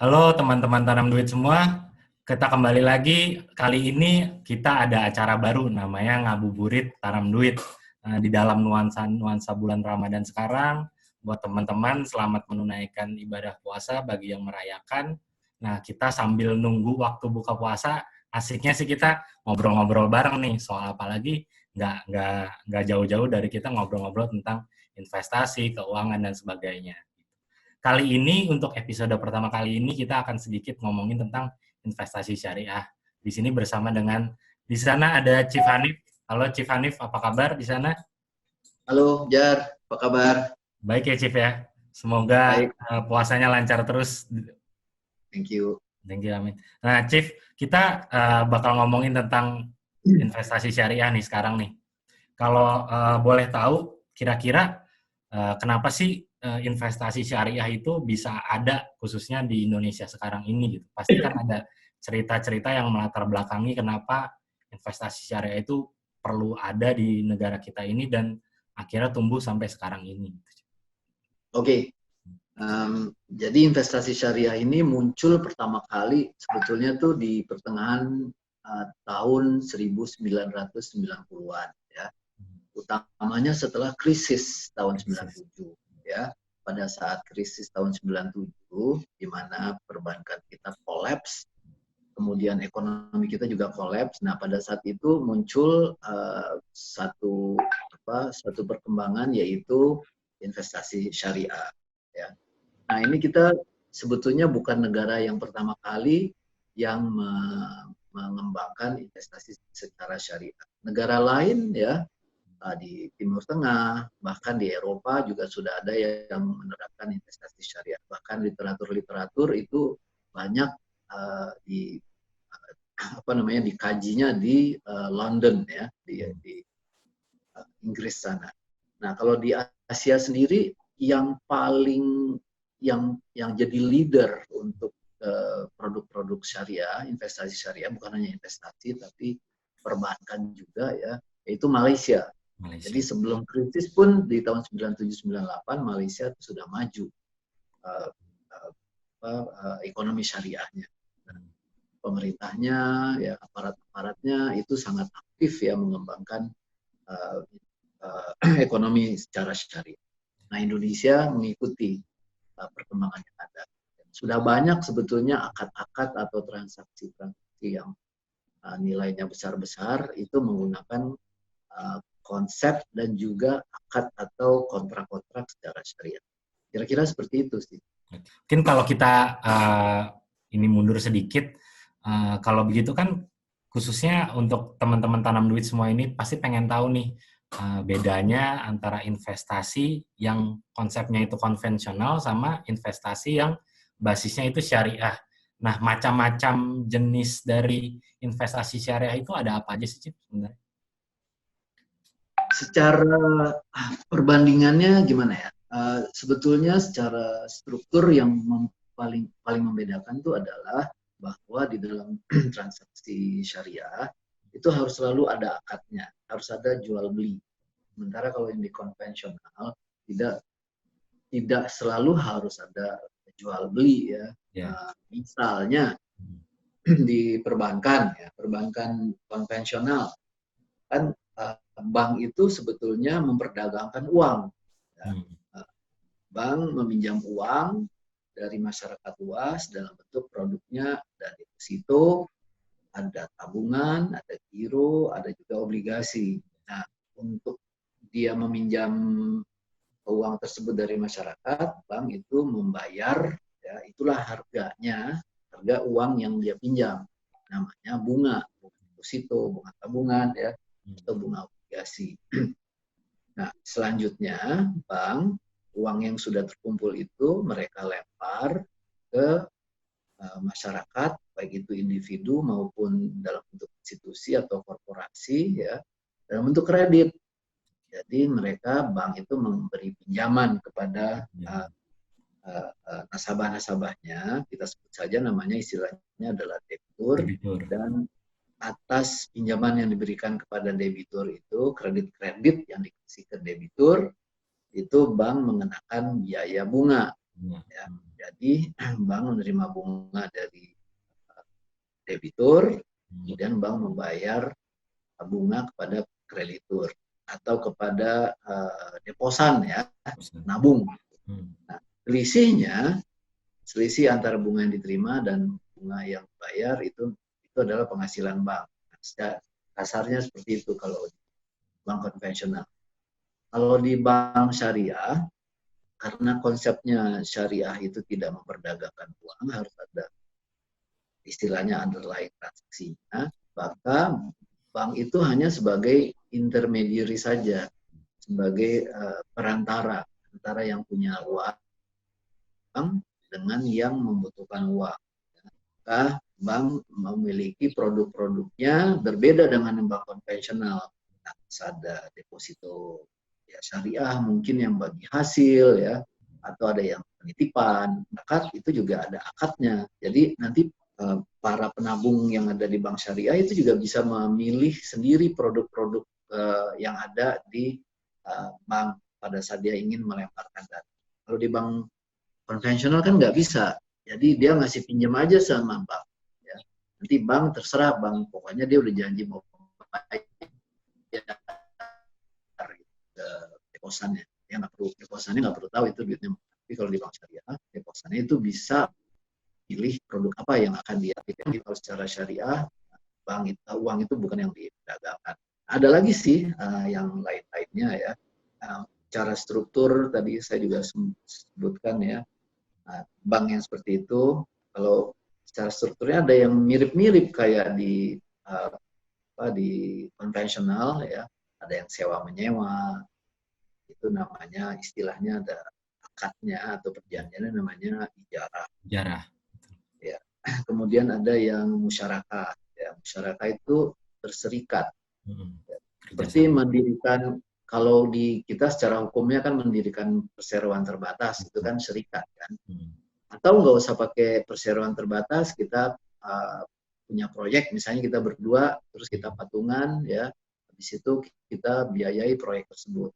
Halo teman-teman tanam duit semua, kita kembali lagi. Kali ini kita ada acara baru namanya Ngabuburit Tanam Duit. Di dalam nuansa bulan Ramadan sekarang, buat teman-teman selamat menunaikan ibadah puasa bagi yang merayakan. Nah, kita sambil nunggu waktu buka puasa, asiknya sih kita ngobrol-ngobrol bareng nih soal apa lagi nggak jauh-jauh dari kita ngobrol-ngobrol tentang investasi, keuangan dan sebagainya. Kali ini untuk episode pertama kali ini kita akan sedikit ngomongin tentang investasi syariah. Di sini bersama dengan di sana ada Chief Hanif. Halo Chief Hanif, apa kabar di sana? Halo Jar, apa kabar? Baik ya Chief ya. Semoga Baik, puasanya lancar terus. thank you. Thank you, amin. Nah Chief, kita bakal ngomongin tentang investasi syariah nih sekarang nih. Kalau boleh tahu, kira-kira kenapa sih investasi syariah itu bisa ada khususnya di Indonesia sekarang ini gitu. Pasti kan ada cerita-cerita yang melatar belakangi kenapa investasi syariah itu perlu ada di negara kita ini dan akhirnya tumbuh sampai sekarang ini. Oke, jadi investasi syariah ini muncul pertama kali sebetulnya tuh di pertengahan tahun 1990-an ya. Utamanya setelah krisis tahun 97 ya. Pada saat krisis tahun 97 di mana perbankan kita kolaps, kemudian ekonomi kita juga kolaps. Nah, pada saat itu muncul satu perkembangan yaitu investasi syariah. Ya. Nah, ini kita sebetulnya bukan negara yang pertama kali yang mengembangkan investasi secara syariah. Negara lain ya di Timur Tengah, bahkan di Eropa juga sudah ada yang menerapkan investasi syariah. Bahkan literatur itu banyak di dikajinya di London ya, di Inggris sana. Nah, kalau di Asia sendiri yang paling yang jadi leader untuk produk-produk syariah, investasi syariah, bukan hanya investasi tapi perbankan juga ya, yaitu Malaysia. Jadi sebelum krisis pun di tahun 97-98 Malaysia sudah maju ekonomi syariahnya. Pemerintahnya, ya aparat-aparatnya itu sangat aktif ya mengembangkan ekonomi secara syariah. Nah, Indonesia mengikuti perkembangan yang ada. Sudah banyak sebetulnya akad-akad atau transaksi-transaksi yang nilainya besar-besar itu menggunakan konsep dan juga akad atau kontrak-kontrak secara syariah. Kira-kira seperti itu sih. Mungkin kalau kita ini mundur sedikit, kalau begitu kan khususnya untuk teman-teman tanam duit semua ini pasti pengen tahu nih bedanya antara investasi yang konsepnya itu konvensional sama investasi yang basisnya itu syariah. Nah, macam-macam jenis dari investasi syariah itu ada apa aja sih, Cip, sebenarnya? Secara perbandingannya gimana ya? Sebetulnya secara struktur yang paling membedakan itu adalah bahwa di dalam transaksi syariah itu harus selalu ada akadnya, harus ada jual beli. Sementara kalau yang di konvensional tidak selalu harus ada jual beli ya. Misalnya di perbankan ya, perbankan konvensional kan bank itu sebetulnya memperdagangkan uang. Ya. Bank meminjam uang dari masyarakat luas dalam bentuk produknya dan deposito, ada tabungan, ada giro, ada juga obligasi. Nah, untuk dia meminjam uang tersebut dari masyarakat, bank itu membayar, ya itulah harganya, harga uang yang dia pinjam. Namanya bunga deposito, bunga tabungan, ya atau bunga obligasi. Nah, selanjutnya bank uang yang sudah terkumpul itu mereka lempar ke masyarakat, baik itu individu maupun dalam bentuk institusi atau korporasi, ya dalam bentuk kredit. Jadi mereka bank itu memberi pinjaman kepada nasabah-nasabahnya, kita sebut saja namanya istilahnya adalah debitur, dan atas pinjaman yang diberikan kepada debitur itu, kredit-kredit yang dikasih ke debitur, itu bank mengenakan biaya bunga. Ya. Jadi bank menerima bunga dari debitur, kemudian bank membayar bunga kepada kreditur atau kepada deposan ya, nabung. Nah, selisih antara bunga yang diterima dan bunga yang bayar itu adalah penghasilan bank. Kasarnya seperti itu kalau di bank konvensional. Kalau di bank syariah, karena konsepnya syariah itu tidak memperdagangkan uang, harus ada istilahnya underlying transaksinya, maka bank itu hanya sebagai intermediary saja, sebagai perantara antara yang punya uang dengan yang membutuhkan uang. Maka bank memiliki produk-produknya berbeda dengan bank konvensional. Nah, ada deposito ya syariah mungkin yang bagi hasil ya, atau ada yang penitipan. Akad itu juga ada akadnya. Jadi nanti para penabung yang ada di bank syariah itu juga bisa memilih sendiri produk-produk yang ada di bank pada saat dia ingin melemparkan dana. Kalau di bank konvensional kan nggak bisa, jadi dia ngasih pinjam aja sama bank. Ya. Nanti bank terserah bank, pokoknya dia udah janji mau bayar deposannya. Dia nggak perlu deposannya nggak perlu tahu itu duitnya. Tapi kalau di bank syariah, deposannya itu bisa pilih produk apa yang akan dia pilih. Kalau secara syariah, bank uang itu bukan yang diperdagangkan. Ada lagi sih yang lain-lainnya ya. Cara struktur tadi saya juga sebutkan ya. Bank yang seperti itu, kalau secara strukturnya ada yang mirip-mirip kayak di konvensional ya, ada yang sewa menyewa, itu namanya istilahnya ada akadnya atau perjanjiannya namanya ijarah. Ya. Kemudian ada yang musyarakah, ya musyarakah itu berserikat, ya. Seperti mendirikan, kalau di kita secara hukumnya kan mendirikan perseroan terbatas, itu kan serikat kan. Atau nggak usah pakai perseroan terbatas, kita punya proyek, misalnya kita berdua, terus kita patungan, ya, habis itu kita biayai proyek tersebut.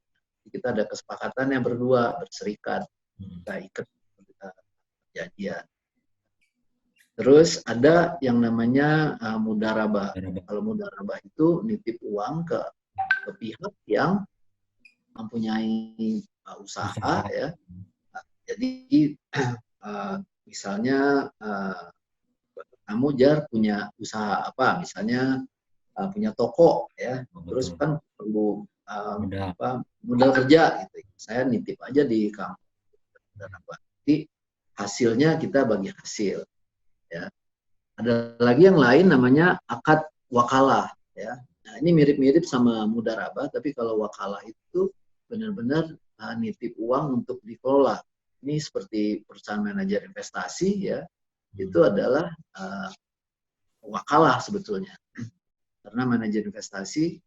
Kita ada kesepakatan yang berdua, berserikat, kita ikat perjanjian. Terus ada yang namanya mudharabah. Kalau mudharabah itu nitip uang ke pihak yang mempunyai usaha ya. Jadi misalnya kamu Jar punya usaha apa, misalnya punya toko ya, terus kan perlu modal kerja gitu. Saya nitip aja di kamu. Jadi hasilnya kita bagi hasil ya. Ada lagi yang lain namanya akad wakalah ya. Nah, ini mirip-mirip sama mudharabah, tapi kalau wakalah itu benar-benar nitip uang untuk dikelola. Ini seperti perusahaan manajer investasi ya, itu adalah wakalah sebetulnya. Karena manajer investasi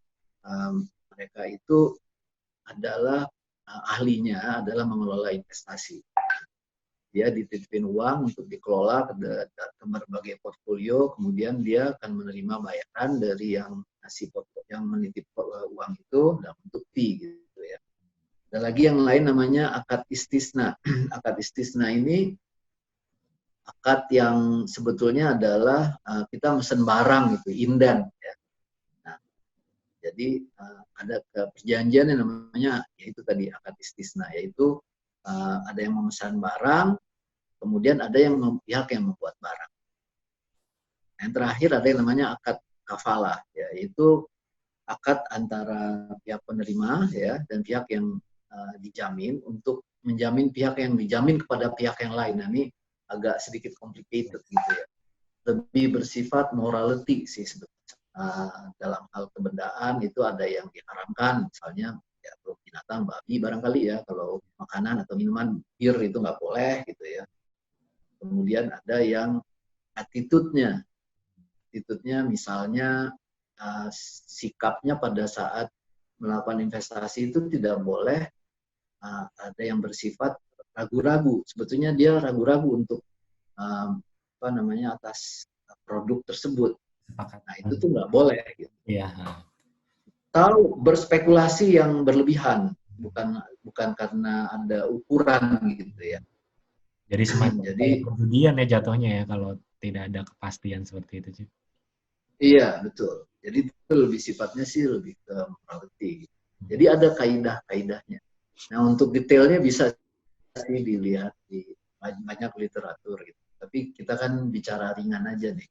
mereka itu adalah ahlinya adalah mengelola investasi. Dia dititipin uang untuk dikelola ke berbagai portfolio, kemudian dia akan menerima bayaran dari yang menitip uang itu dalam bentuk fee gitu ya. Ada lagi yang lain namanya akad istisna. Akad istisna ini akad yang sebetulnya adalah kita mesen barang gitu, inden ya. Nah, jadi ada perjanjian yang namanya yaitu tadi akad istisna, yaitu ada yang memesan barang, kemudian ada yang pihak yang membuat barang. Yang terakhir ada yang namanya akad kafalah, yaitu akad antara pihak penerima ya dan pihak yang dijamin untuk menjamin pihak yang dijamin kepada pihak yang lain. Nah, ini agak sedikit complicated gitu ya. Lebih bersifat morality sih sebetulnya. Dalam hal kebendaan itu ada yang diharamkan, misalnya ya kalau binatang babi barangkali ya, kalau makanan atau minuman bir itu nggak boleh gitu ya. Kemudian ada yang attitude-nya misalnya sikapnya pada saat melakukan investasi itu tidak boleh ada yang bersifat ragu-ragu. Sebetulnya dia ragu-ragu untuk atas produk tersebut. Nah itu tuh nggak boleh. Gitu. Iya. Atau berspekulasi yang berlebihan, bukan karena ada ukuran gitu ya. Jadi semacam Jadi kayak perjudian ya jatuhnya ya kalau tidak ada kepastian seperti itu, Cip. iya betul. Jadi itu lebih sifatnya sih lebih ke morality. Jadi ada kaidah-kaidahnya. Nah untuk detailnya bisa sih dilihat di banyak literatur gitu. Tapi kita kan bicara ringan aja nih.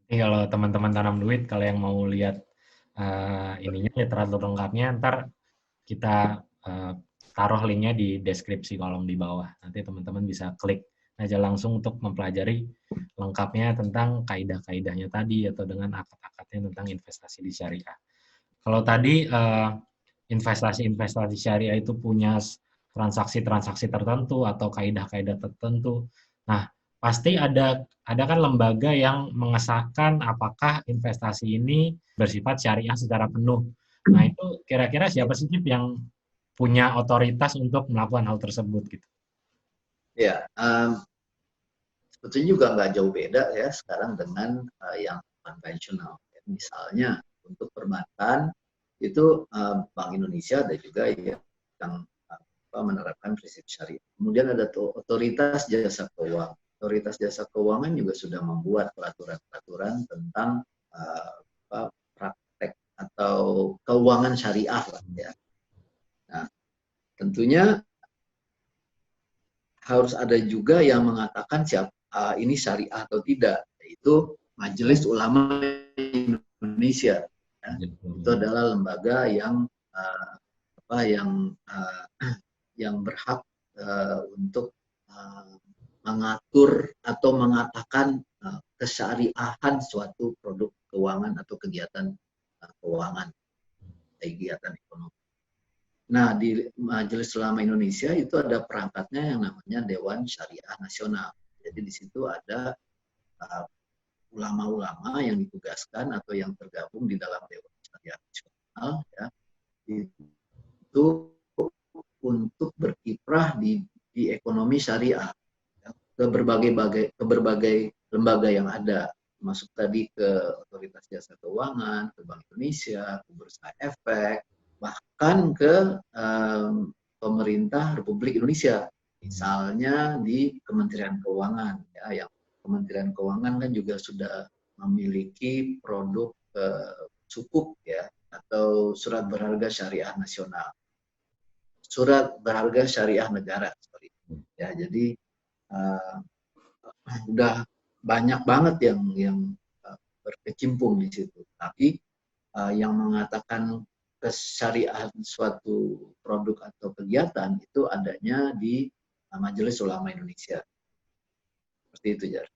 Jadi kalau teman-teman tanam duit, kalau yang mau lihat ininya literatur lengkapnya, ntar kita taruh linknya di deskripsi kolom di bawah. Nanti teman-teman bisa klik aja langsung untuk mempelajari lengkapnya tentang kaidah-kaidahnya tadi atau dengan akad-akadnya tentang investasi di syariah. Kalau tadi investasi-investasi syariah itu punya transaksi-transaksi tertentu atau kaidah-kaidah tertentu. Nah, pasti ada kan lembaga yang mengesahkan apakah investasi ini bersifat syariah secara penuh. Nah, itu kira-kira siapa sih Cip, yang punya otoritas untuk melakukan hal tersebut gitu? Ya, sebetulnya juga nggak jauh beda ya sekarang dengan yang konvensional. Misalnya untuk perbankan itu Bank Indonesia ada juga yang menerapkan prinsip syariah. Kemudian ada otoritas jasa keuangan. Otoritas jasa keuangan juga sudah membuat peraturan-peraturan tentang praktek atau keuangan syariah lah ya. Nah, tentunya harus ada juga yang mengatakan ini syariah atau tidak, yaitu Majelis Ulama Indonesia. Ya. Itu adalah lembaga yang yang berhak untuk mengatur atau mengatakan kesyariahan suatu produk keuangan atau kegiatan keuangan, kegiatan ekonomi. Nah, di Majelis Ulama Indonesia itu ada perangkatnya yang namanya Dewan Syariah Nasional. Jadi di situ ada ulama-ulama yang ditugaskan atau yang tergabung di dalam Dewan Syariah Nasional, ya, itu untuk berkiprah di ekonomi syariah, ya, ke berbagai lembaga yang ada, masuk tadi ke Otoritas Jasa Keuangan, ke Bank Indonesia, ke Bursa Efek, bahkan ke pemerintah Republik Indonesia, misalnya di Kementerian Keuangan, ya, yang Kementerian Keuangan kan juga sudah memiliki produk sukuk ya atau surat berharga syariah nasional, surat berharga syariah negara, sorry. Ya, jadi udah banyak banget yang berkecimpung di situ. Tapi yang mengatakan kesyariahan suatu produk atau kegiatan itu adanya di Majelis Ulama Indonesia. Seperti itu, Jar.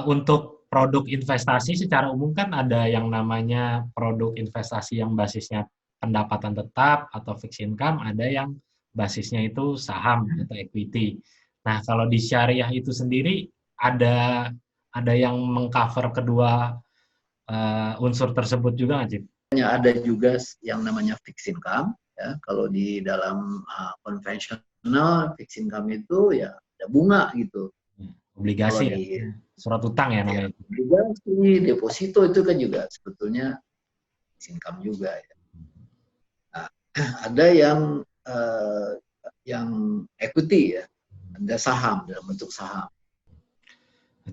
Untuk produk investasi secara umum kan ada yang namanya produk investasi yang basisnya pendapatan tetap atau fixed income, ada yang basisnya itu saham atau equity. Nah, kalau di syariah itu sendiri ada yang mengcover kedua unsur tersebut juga nggak, Cip? Ada juga yang namanya fixed income. Ya, kalau di dalam konvensional fixed income itu ya ada bunga gitu. Obligasi ya, surat utang ya namanya. Ya, obligasi, deposito itu kan juga sebetulnya fixed income juga. Ya. Nah, ada yang equity ya, ada saham dalam bentuk saham.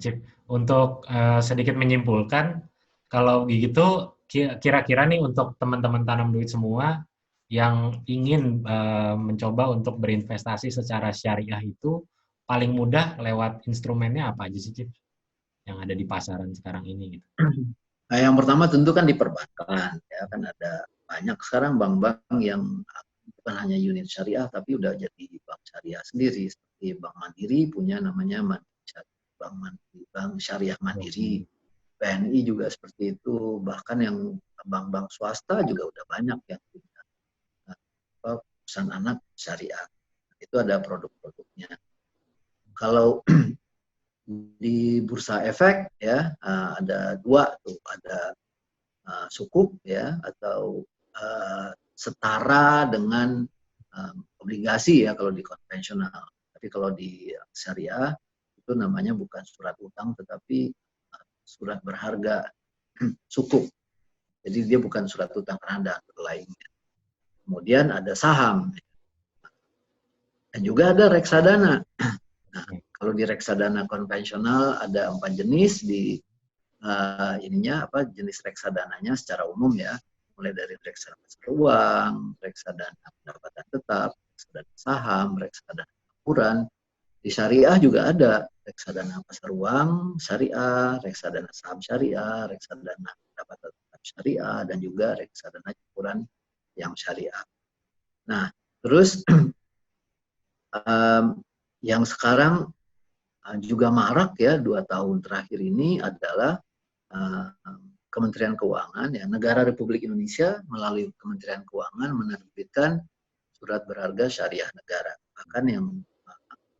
Cip, untuk sedikit menyimpulkan, kalau begitu kira-kira nih untuk teman-teman tanam duit semua yang ingin mencoba untuk berinvestasi secara syariah itu paling mudah lewat instrumennya apa aja sih, Cip? Yang ada di pasaran sekarang ini gitu. Nah, yang pertama tentu kan di perbankan, ya kan ada banyak sekarang bank-bank yang bukan hanya unit syariah tapi udah jadi bank syariah sendiri, seperti Bank Mandiri punya namanya Bank Syariah Mandiri, BNI juga seperti itu, bahkan yang bank-bank swasta juga udah banyak yang punya perusahaan anak syariah. Itu ada produk-produknya. Kalau di Bursa Efek ya ada dua tuh, ada sukuk ya atau setara dengan obligasi ya kalau di konvensional. Tapi kalau di syariah itu namanya bukan surat utang tetapi surat berharga sukuk. Jadi dia bukan surat utang karena ada lainnya. Kemudian ada saham dan juga ada reksadana. Nah, kalau di reksadana konvensional ada 4 jenis di jenis reksadananya secara umum ya, mulai dari reksadana pasar uang, reksadana pendapatan tetap, reksadana saham, reksadana campuran. Di syariah juga ada reksadana pasar uang syariah, reksadana saham syariah, reksadana pendapatan tetap syariah, dan juga reksadana campuran yang syariah. Nah, terus yang sekarang juga marak ya 2 tahun terakhir ini adalah Kementerian Keuangan ya, Negara Republik Indonesia melalui Kementerian Keuangan menerbitkan surat berharga syariah negara. Bahkan yang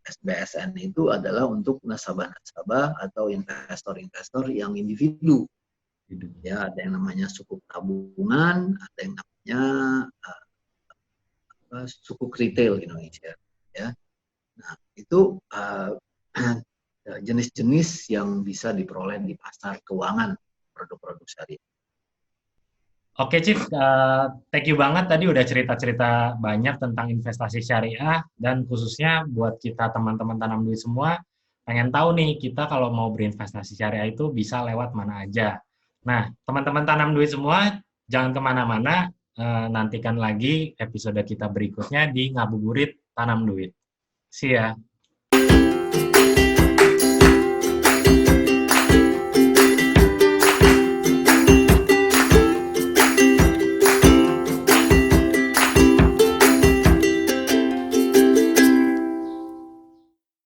SBSN itu adalah untuk nasabah-nasabah atau investor-investor yang individu. Ya, ada yang namanya sukuk tabungan, ada yang namanya sukuk retail Indonesia. Ya, nah itu jenis-jenis yang bisa diperoleh di pasar keuangan produk-produk syariah. Oke, Chief, thank you banget tadi udah cerita-cerita banyak tentang investasi syariah, dan khususnya buat kita teman-teman tanam duit semua, pengen tahu nih kita kalau mau berinvestasi syariah itu bisa lewat mana aja. Nah, teman-teman tanam duit semua, jangan kemana-mana, nantikan lagi episode kita berikutnya di Ngabuburit Tanam Duit. See ya!